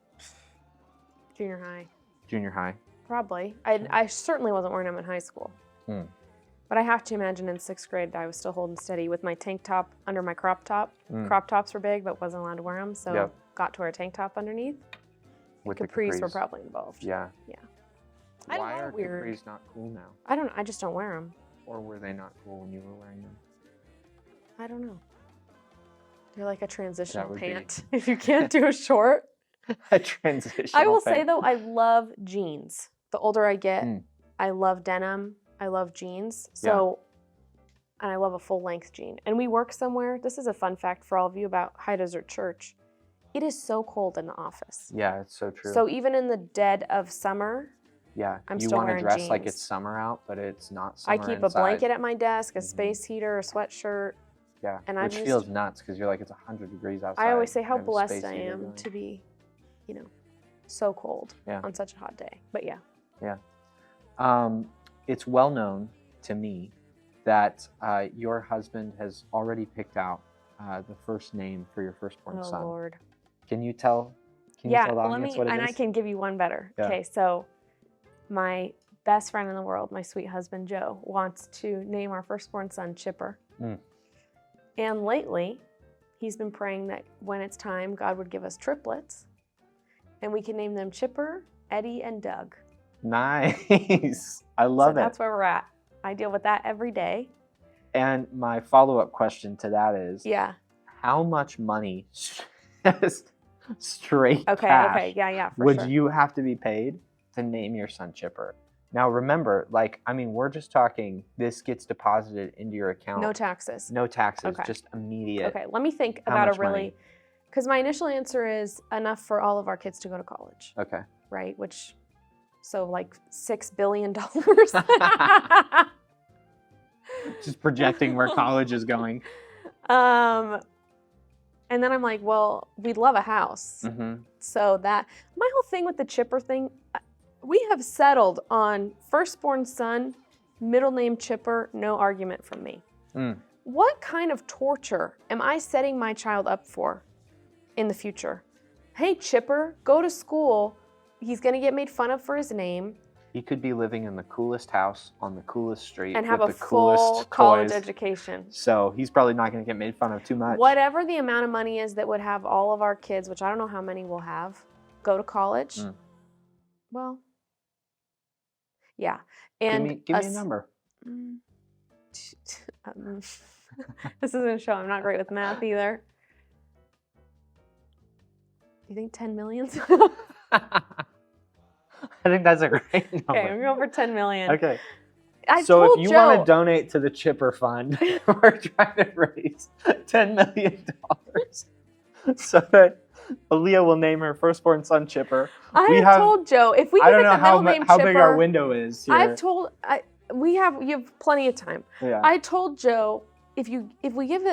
junior high. Junior high. Probably. I certainly wasn't wearing them in high school. But I have to imagine in 6th grade, I was still holding steady with my tank top under my crop top. Crop tops were big, but wasn't allowed to wear them, so got to wear a tank top underneath. With Capris were probably involved. Yeah. Yeah. Why are capris not cool now? I just don't wear them. Or were they not cool when you were wearing them? I don't know. They're like a transitional would pant. If you can't do a short. A transitional I will pant. say though, I love jeans. The older I get, I love denim. I love jeans. So, and I love a full length jean. And we work somewhere. This is a fun fact for all of you about High Desert Church. It is so cold in the office. Yeah, it's so true. So even in the dead of summer, yeah, I'm you still want to wearing dress like jeans. it's summer out, but it's not I summer keep inside. a blanket at my desk, a space heater, a sweatshirt. Yeah, And which feels nuts because you're like, it's 100 degrees outside. I always say how and the blessed space I heater am going. to be, you know, so cold Yeah. on such a hot day. But yeah. Yeah. It's well known to me that your husband has already picked out the first name for your firstborn son. Oh, Lord. Can you tell? Can you tell the audience what it is? And I can give you one better. Yeah. Okay, so my best friend in the world, my sweet husband Joe, wants to name our firstborn son Chipper. And lately, he's been praying that when it's time, God would give us triplets, and we can name them Chipper, Eddie, and Doug. Nice. I love it. That's where we're at. I deal with that every day. And my follow-up question to that is, Yeah. how much money, straight Okay, cash, okay, yeah, for would sure. you have to be paid to name your son Chipper? Now remember, like, I mean, we're just talking, this gets deposited into your account. No taxes. No taxes, Okay. just immediate. Okay, let me think How about a much really, money? because my initial answer is enough for all of our kids to go to college, Okay. right? Which, so like $6 billion. Just projecting where college is going. And then I'm like, well, we'd love a house. So that, my whole thing with the Chipper thing, we have settled on firstborn son, middle name Chipper, no argument from me. What kind of torture am I setting my child up for in the future? Hey, Chipper, go to school. He's going to get made fun of for his name. He could be living in the coolest house on the coolest street And have with a the full coolest college toys. education. So he's probably not going to get made fun of too much. Whatever the amount of money is that would have all of our kids, which I don't know how many we'll have, go to college. Well, yeah. And give me a number. This isn't a show. I'm not great with math either. Do you think 10 million? I think that's a great number. Okay, I'm going for 10 million. Okay. So if you want to donate to the Chipper Fund, we're trying to raise $10 million so that Aleah will name her firstborn son Chipper. I have told Joe, if we give it the middle name how Chipper, big our window is here. You have plenty of time. Yeah. I told Joe, if we give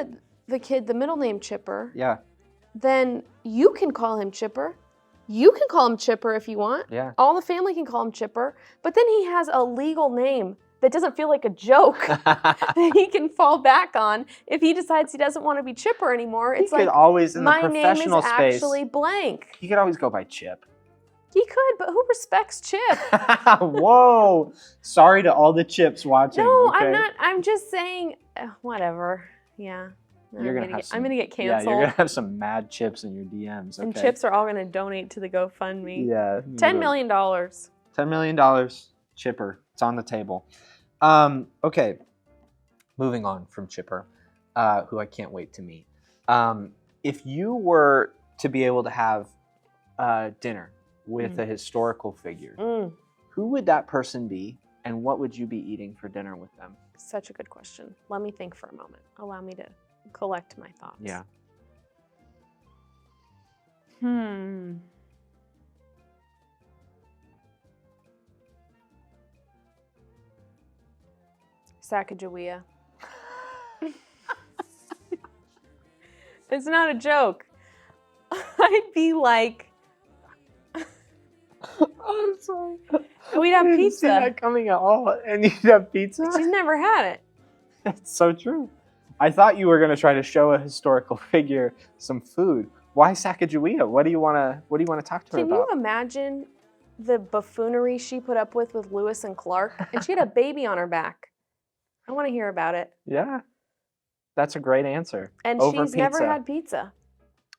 the kid the middle name Chipper, then you can call him Chipper. You can call him Chipper if you want. Yeah. All the family can call him Chipper. But then he has a legal name that doesn't feel like a joke that he can fall back on if he decides he doesn't want to be Chipper anymore. It's like, always in the my name is professional space, actually blank. He could always go by Chip. He could, but who respects Chip? Whoa. Sorry to all the Chips watching. No, okay? I'm not. I'm just saying, whatever. Yeah. I'm going to get canceled. Yeah, you're going to have some mad Chips in your DMs. Okay? And Chips are all going to donate to the GoFundMe. Yeah. $10 million. $10 million. Chipper. It's on the table. Okay. Moving on from Chipper, who I can't wait to meet. If you were to be able to have dinner with a historical figure, who would that person be, and what would you be eating for dinner with them? Such a good question. Let me think for a moment. Allow me to collect my thoughts. Yeah. Sacagawea. It's not a joke. I'd be like, I'm sorry. We'd have I didn't pizza. see that coming at all, and you'd have pizza? She's never had it. That's so true. I thought you were going to try to show a historical figure some food. Why Sacagawea? What do you want to talk to her about? Can you imagine the buffoonery she put up with Lewis and Clark? And she had a baby on her back. I want to hear about it. Yeah. That's a great answer. And Over she's never had pizza.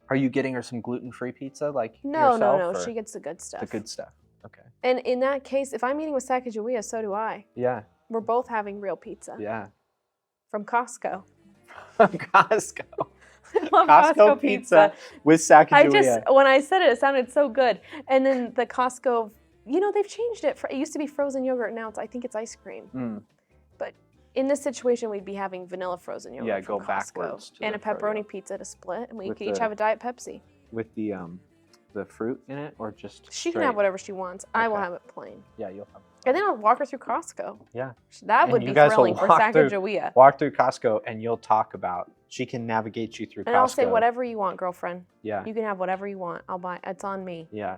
Are you getting her some gluten-free pizza like No. yourself? She gets the good stuff. The good stuff. Okay. And in that case, if I'm eating with Sacagawea, so do I. Yeah. We're both having real pizza. Yeah. From Costco. From Costco. I love Costco pizza with Sacagawea. When I said it, it sounded so good. And then the Costco, they've changed it. It used to be frozen yogurt. Now I think it's ice cream. But in this situation, we'd be having vanilla frozen yogurt. Yeah, from go Costco, backwards. and a pepperoni pizza to split. And we could each the- have a Diet Pepsi. With the fruit in it, or just She can straight? have whatever she wants. I will Okay. have it plain. Yeah, you'll have it. And then I'll walk her through Costco. Yeah. That And would you be guys will thrilling for walk through- Sacagawea. Walk through Costco and you'll talk about, she can navigate you through And Costco. I'll say, whatever you want, girlfriend. Yeah. You can have whatever you want. I'll buy. It's on me. Yeah.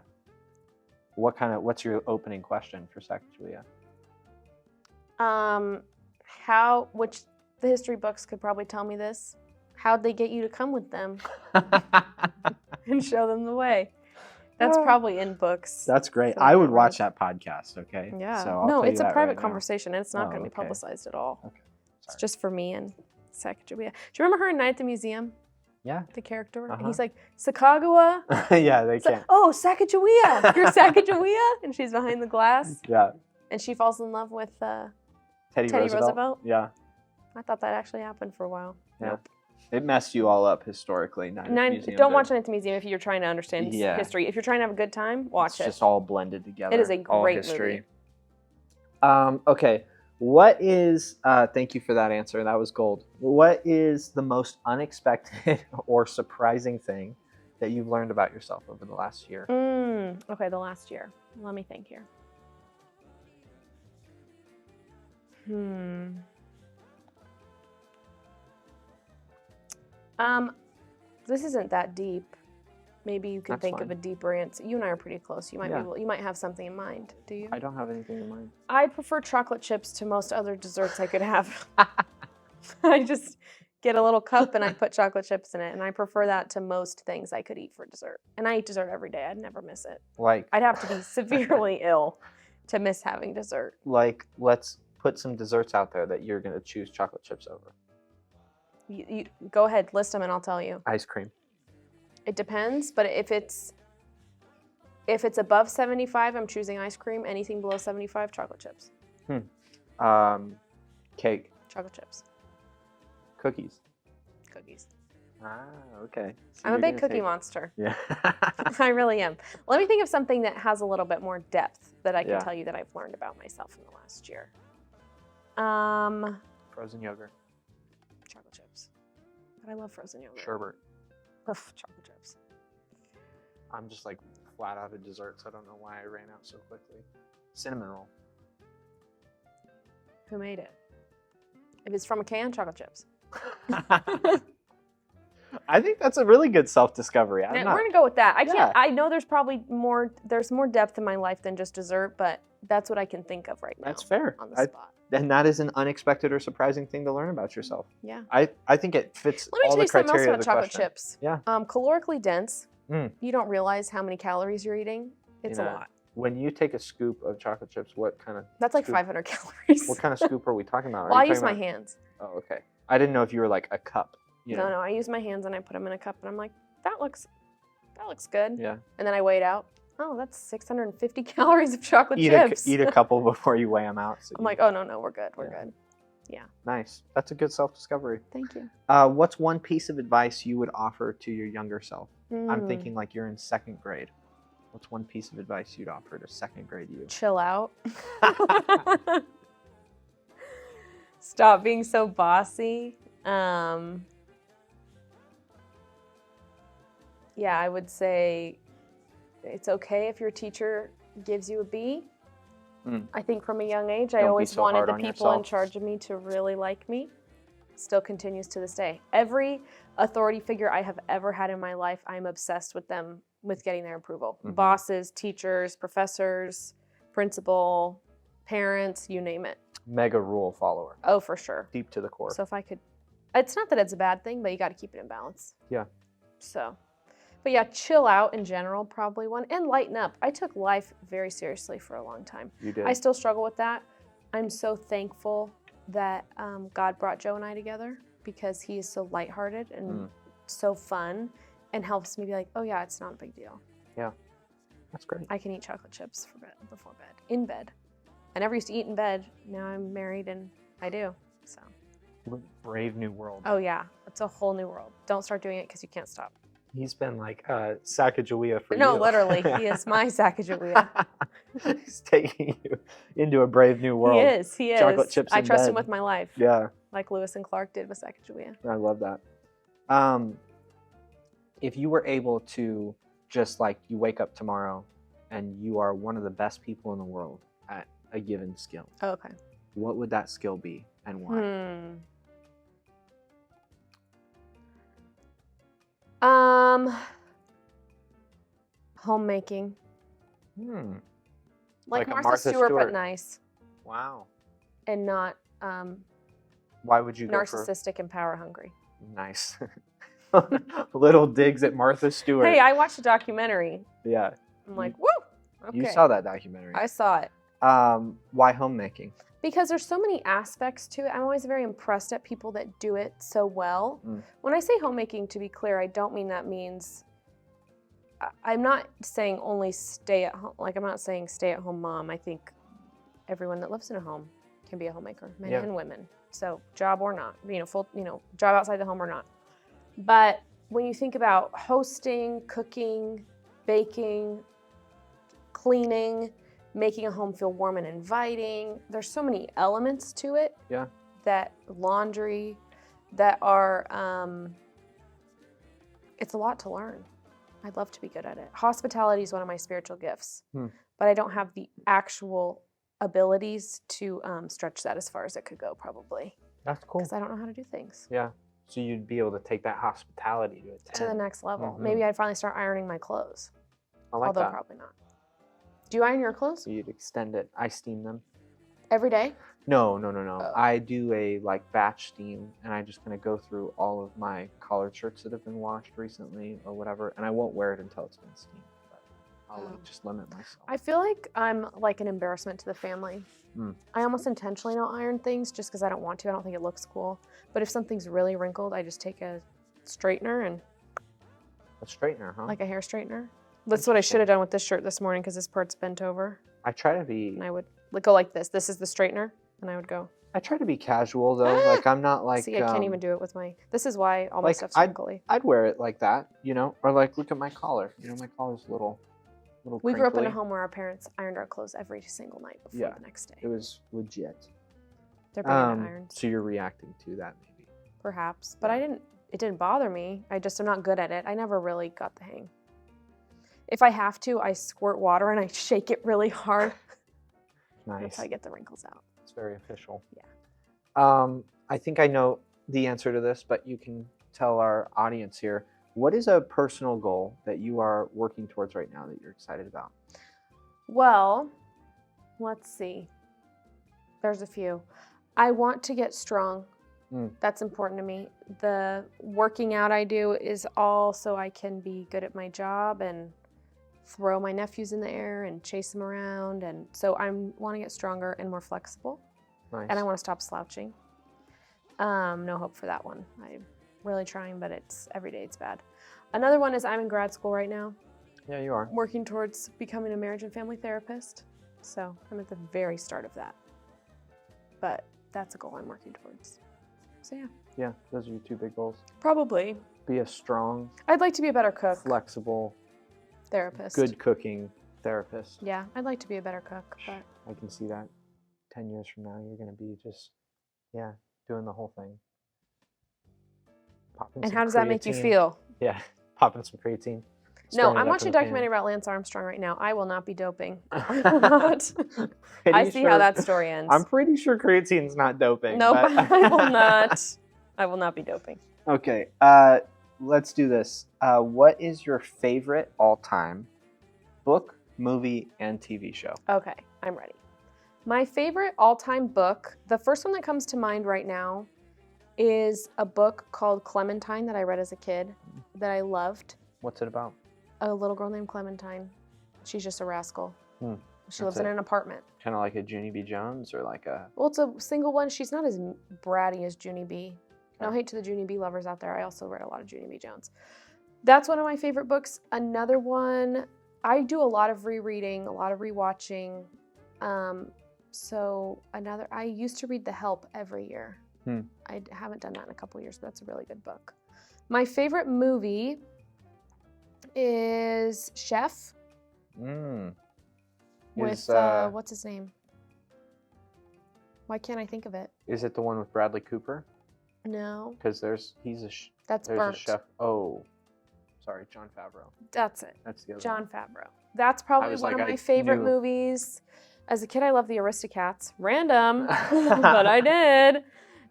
What's your opening question for Sacagawea? Which the history books could probably tell me this. How'd they get you to come with them and show them the way? That's probably in books. That's great. So I would yeah, watch that podcast, okay? Yeah. So I'll No, tell you it's a that private right now. conversation, and it's not Oh, going to be okay. publicized at all. Okay. It's Sorry. just for me and Sacagawea. Do you remember her in Night at the Museum? Yeah. The character? And Uh-huh. he's like, Sacagawea? Yeah, they can't. Oh, Sacagawea. You're Sacagawea? And she's behind the glass. Yeah. And she falls in love with Teddy Roosevelt? Yeah. I thought that actually happened for a while. Yeah. Nope. It messed you all up historically. Don't watch Night at the Museum if you're trying to understand Yeah. history. If you're trying to have a good time, watch It's it. just all blended together. It is a all great history. movie. Okay. What is, thank you for that answer. That was gold. What is the most unexpected or surprising thing that you've learned about yourself over the last year? Okay, the last year. Let me think here. This isn't that deep. Maybe you can That's think fine. of a deeper answer. You and I are pretty close. You might Yeah. you might have something in mind. Do you? I don't have anything in mind. I prefer chocolate chips to most other desserts I could have. I just get a little cup and I put chocolate chips in it, and I prefer that to most things I could eat for dessert. And I eat dessert every day. I'd never miss it. Like, I'd have to be severely ill to miss having dessert. let's put some desserts out there that you're going to choose chocolate chips over. You go ahead, list them, and I'll tell you. Ice cream. It depends, but if it's above 75, I'm choosing ice cream. Anything below 75, chocolate chips. Cake. Chocolate chips. Cookies. Cookies. Ah, okay. So I'm a you're big gonna cookie take- monster. Yeah. I really am. Let me think of something that has a little bit more depth that I can Yeah. tell you that I've learned about myself in the last year. Frozen yogurt. Chocolate chips. But I love frozen yogurt. Sherbet. Ugh, chocolate chips. I'm just like flat out of desserts. I don't know why I ran out so quickly. Cinnamon roll. Who made it? If it's from a can, chocolate chips. I think that's a really good self-discovery. We're gonna go with that. I can't. Yeah. I know there's probably more. There's more depth in my life than just dessert, but that's what I can think of right now. That's fair. On the spot. And that is an unexpected or surprising thing to learn about yourself. Yeah. I think it fits Let me all tell the you something else criteria about of the chocolate question. chips. Yeah. Calorically dense. Mm. You don't realize how many calories you're eating. It's You a know, lot. When you take a scoop of chocolate chips, what kind of That's like scoop- 500 calories. What kind of scoop are we talking about? Are Well, I you use talking my about- hands. Oh, okay. I didn't know if you were like a cup. You know? No, I use my hands and I put them in a cup, and I'm like, that looks good. Yeah. And then I weigh it out. Oh, that's 650 calories of chocolate Eat chips. a couple before you weigh them out. So I'm like, oh no, we're good. We're Yeah. good. Yeah. nice. That's a good self-discovery. Thank you. What's one piece of advice you would offer to your younger self? Hmm. I'm thinking like you're in second grade. What's one piece of advice you'd offer to second grade you? Chill out. Stop being so bossy. Yeah, I would say it's okay if your teacher gives you a B. Mm. I think from a young age, Don't I be always so wanted hard the on people in yourself. charge of me to really like me. Still continues to this day. Every authority figure I have ever had in my life, I'm obsessed with them, with getting their approval. Mhm. Bosses, teachers, professors, principal, parents, you name it. Mega rule follower. Oh, for sure. Deep to the core. So if I could, it's not that it's a bad thing, but you got to keep it in balance. Yeah. So, but yeah, chill out in general, probably one, and lighten up. I took life very seriously for a long time. You did. I still struggle with that. I'm so thankful that God brought Joe and I together because he is so lighthearted and so fun and helps me be like, oh yeah, it's not a big deal. That's great. I can eat chocolate chips before bed, in bed. I never used to eat in bed. Now I'm married and I do. So. Brave new world. Oh yeah, it's a whole new world. Don't start doing it because you can't stop. He's been like Sacagawea for you. No, literally, he is my Sacagawea. He's taking you into a brave new world. He is. Chocolate chips I in trust him bed. with my life, Yeah, like Lewis and Clark did with Sacagawea. I love that. If you were able to just like you wake up tomorrow and you are one of the best people in the world at a given skill, Okay. what would that skill be and why? Homemaking. Like Like a Martha, Martha Stewart, Stewart. but nice Wow. and not Why would you go narcissistic and power hungry. for nice? Little digs at Martha Stewart. Hey, I watched a documentary. Yeah. I'm like, woo! Okay. You saw that documentary. I saw it. Why homemaking? Because there's so many aspects to it. I'm always very impressed at people that do it so well. When I say homemaking, to be clear, I don't mean that means, I'm not saying only stay at home. Like, I'm not saying stay at home mom. I think everyone that lives in a home can be a homemaker, men and women. So job or not, job outside the home or not. But when you think about hosting, cooking, baking, cleaning, making a home feel warm and inviting, there's so many elements to it. Yeah. That laundry, that are, it's a lot to learn. I'd love to be good at it. Hospitality is one of my spiritual gifts, but I don't have the actual abilities to stretch that as far as it could go, probably. That's cool. Because I don't know how to do things. Yeah. So you'd be able to take that hospitality to a 10. To the next level. Maybe I'd finally start ironing my clothes. I like Although that. probably not. Do you iron your clothes? So you'd extend it. I steam them. Every day? No. Oh. I do a batch steam, and I just kind of go through all of my collared shirts that have been washed recently or whatever, and I won't wear it until it's been steamed. But I'll just limit myself. I feel like I'm like an embarrassment to the family. I almost intentionally don't iron things just because I don't want to. I don't think it looks cool. But if something's really wrinkled, I just take a straightener and... A straightener, huh? Like a hair straightener. That's what I should have done with this shirt this morning because this part's bent over. I try to be... And I would go like this. This is the straightener. And I would go... I try to be casual, though. Like, I'm not like... See, I can't even do it with my... This is why all my stuff's wrinkly. I'd wear it like that, Or like, look at my collar. My collar's a little We grew up in a crinkly. home where our parents ironed our clothes every single night before the next day. It was legit. They're bringing irons. So you're reacting to that, maybe. Perhaps. But it didn't bother me. I just am not good at it. I never really got the hang. If I have to, I squirt water and I shake it really hard. Nice. That's how I get the wrinkles out. It's very official. Yeah. I think I know the answer to this, but you can tell our audience here. What is a personal goal that you are working towards right now that you're excited about? Well, let's see. There's a few. I want to get strong. That's important to me. The working out I do is all so I can be good at my job and throw my nephews in the air and chase them around. And so I want to get stronger and more flexible. Nice. And I want to stop slouching. No hope for that one. I'm really trying, but every day it's bad. Another one is I'm in grad school right now. Yeah, you are. Working towards becoming a marriage and family therapist. So I'm at the very start of that. But that's a goal I'm working towards. So yeah. Yeah, those are your two big goals. Probably. Be a strong, I'd like to be a better cook. flexible, Therapist. good cooking therapist. Yeah, I'd like to be a better cook, but I can see that. 10 years from now, you're going to be just, doing the whole thing. And how does that make you feel? Yeah, popping some creatine. No, I'm watching a documentary about Lance Armstrong right now. I will not be doping. I will not. I see how that story ends. I'm pretty sure creatine's not doping. Nope, but... I will not. I will not be doping. Okay, let's do this. What is your favorite all-time book, movie, and TV show? Okay, I'm ready. My favorite all-time book, the first one that comes to mind right now, is a book called Clementine that I read as a kid that I loved. What's it about? A little girl named Clementine. She's just a rascal. She lives That's in an apartment. Kind of like a Junie B. Jones or like a... Well, it's a single one. She's not as bratty as Junie B. No hate to the Junie B lovers out there. I also read a lot of Junie B. Jones. That's one of my favorite books. Another one, I do a lot of rereading, a lot of rewatching. I used to read The Help every year. I haven't done that in a couple years, but that's a really good book. My favorite movie is Chef. With what's his name? Why can't I think of it? Is it the one with Bradley Cooper? No. Because there's Burnt. a chef. Oh, sorry, Jon Favreau. That's it. That's the other Jon one. Favreau. That's probably one of my favorite movies. As a kid, I loved the Aristocats. Random, but I did.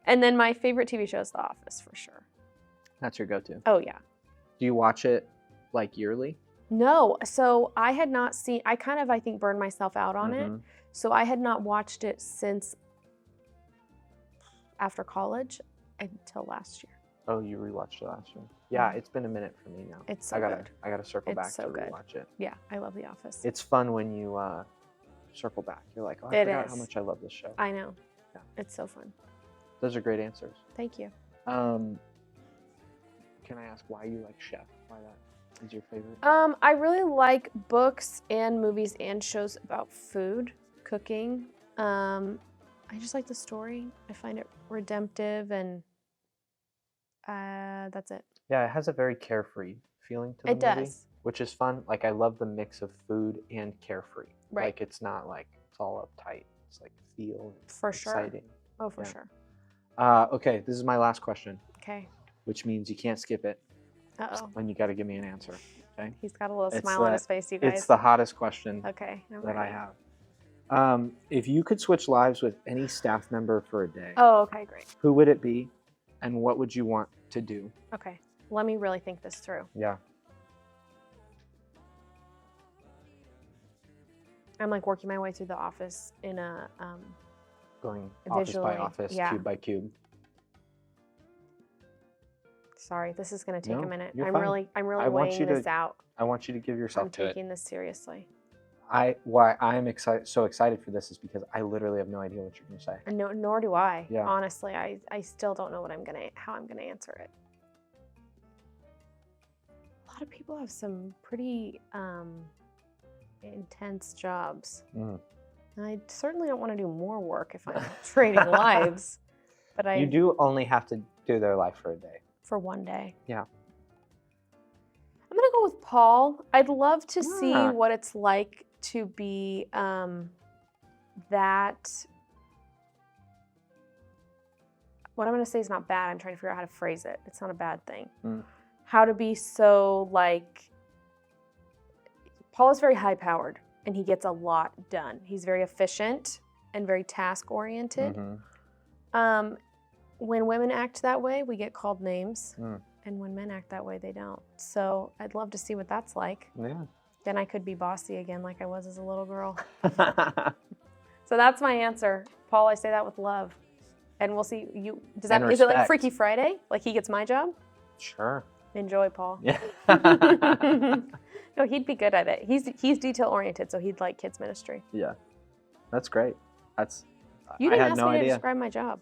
And then my favorite TV show is The Office, for sure. That's your go-to. Oh, yeah. Do you watch it like yearly? No. So I had not seen, I kind of, I think, burned myself out on it. Mhm. So I had not watched it since after college until last year. Oh, you rewatched it last year. Yeah, it's been a minute for me now. It's so I gotta good. I gotta circle It's back so to good. rewatch it. Yeah, I love The Office. It's fun when you circle back. You're like, oh, I It forgot is. how much I love this show. I know. Yeah. It's so fun. Those are great answers. Thank you. Can I ask why you like Chef? Why that is your favorite? I really like books and movies and shows about food, cooking. I just like the story. I find it redemptive, and that's it. Yeah, it has a very carefree feeling to the It movie, does. which is fun. Like, I love the mix of food and carefree. Right. Like, it's not like it's all uptight. It's like feel For sure. exciting. Oh, for Yeah. sure. Okay, this is my last question, Okay. which means you can't skip it, Uh-oh. and you got to give me an answer. Okay. He's got a little It's smile on the- his face, you guys. It's the hottest question Okay. I'm that I ready. have. If you could switch lives with any staff member for a day, Oh, okay, great. who would it be, and what would you want to do? Okay. Let me really think this through. Yeah. I'm like working my way through the office in a Going office by Visually, office, yeah. cube by cube. sorry, this is gonna take No, a minute. you're I'm fine. really I want weighing you to this out. I want you to give yourself I'm to it. taking this seriously. Why I'm so excited for this is because I literally have no idea what you're gonna say. And no, nor do I. Yeah. Honestly, I still don't know how I'm gonna answer it. A lot of people have some pretty intense jobs. Mm. And I certainly don't want to do more work if I'm trading lives. But You do only have to do their life for a day. for one day. Yeah. I'm gonna go with Paul. I'd love to see Ah. what it's like to be that. What I'm gonna say is not bad. I'm trying to figure out how to phrase it. It's not a bad thing. Mm. How to be so like. Paul is very high powered and he gets a lot done. He's very efficient and very task oriented. Mhm. When women act that way, we get called names. Mm. And when men act that way, they don't. So I'd love to see what that's like. Yeah. Then I could be bossy again like I was as a little girl. So that's my answer. Paul, I say that with love. And we'll see you is And it like respect. Freaky Friday? Like he gets my job? Sure. Enjoy, Paul. Yeah. No, he'd be good at it. He's detail oriented, so he'd like kids ministry. Yeah. That's great. That's You I didn't had ask no me to idea. describe my job.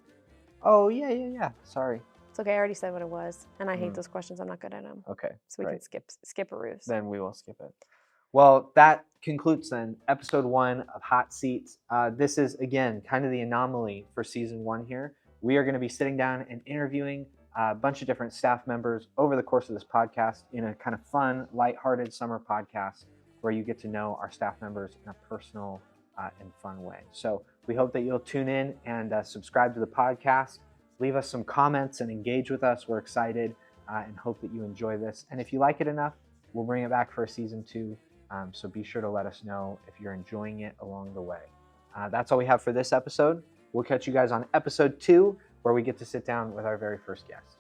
Oh, yeah. Sorry. It's okay, I already said what it was. And I hate Mm. those questions. I'm not good at them. Okay. So we great. can skip a ruse. Then we will skip it. Well, that concludes then episode 1 of Hot Seats. This is, again, kind of the anomaly for season 1 here. We are going to be sitting down and interviewing a bunch of different staff members over the course of this podcast in a kind of fun, lighthearted summer podcast where you get to know our staff members in a personal and fun way. So we hope that you'll tune in and subscribe to the podcast. Leave us some comments and engage with us. We're excited and hope that you enjoy this. And if you like it enough, we'll bring it back for season 2. So be sure to let us know if you're enjoying it along the way. That's all we have for this episode. We'll catch you guys on episode 2, where we get to sit down with our very first guest.